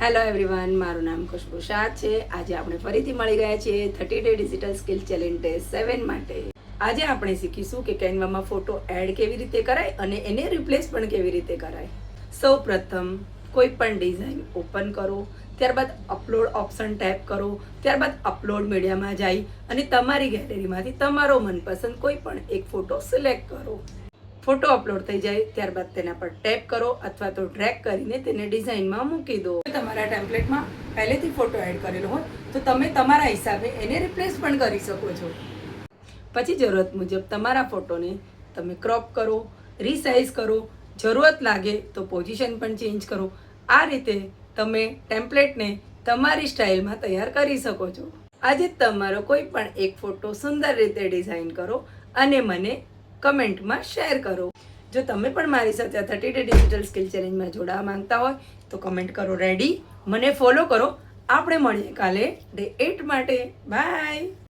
Hello everyone, મારું નામ ખુશ્બુ શાહ છે. આજે આપણે ફરીથી મળી ગયા છીએ 30 day digital skill challenge day 7 માટે. આજે આપણે શીખીશું કે કેનવામાં ફોટો એડ કેવી રીતે કરાય અને એને રિપ્લેસ પણ કેવી રીતે કરાય. સૌ પ્રથમ કોઈ પણ ડિઝાઇન ઓપન કરો, ત્યારબાદ અપલોડ ઓપ્શન ટેપ કરો, ત્યારબાદ અપલોડ મીડિયામાં જઈ અને તમારી ગેલેરીમાંથી તમારો મનપસંદ કોઈ પણ એક ફોટો સિલેક્ટ કરો. ફોટો અપલોડ થઈ જાય ત્યારબાદ તેના પર ટેપ કરો અથવા તો ડ્રેગ કરીને તેને ડિઝાઇનમાં મૂકી દો. તમારા ટેમ્પલેટમાં પહેલેથી ફોટો એડ કરેલો હોય તો તમે તમારા હિસાબે એને રિપ્લેસ પણ કરી શકો છો. પછી જરૂરત મુજબ તમારા ફોટોને તમે ક્રોપ કરો, રીસાઇઝ કરો, જરૂરત લાગે તો પોઝિશન પણ ચેન્જ કરો. આ રીતે તમે ટેમ્પલેટને તમારી સ્ટાઇલમાં તૈયાર કરી શકો છો. આજે તમારો કોઈ પણ એક ફોટો સુંદર રીતે ડિઝાઇન કરો અને મને કમેન્ટમાં શેર કરો. જો તમે પણ મારી સાથે આ 30 ડે ડિજિટલ સ્કિલ ચેલેન્જમાં જોડાવા માંગતા હોય તો કમેન્ટ કરો રેડી, મને ફોલો કરો. આપણે મળીએ કાલે ડે 8 માટે. બાય.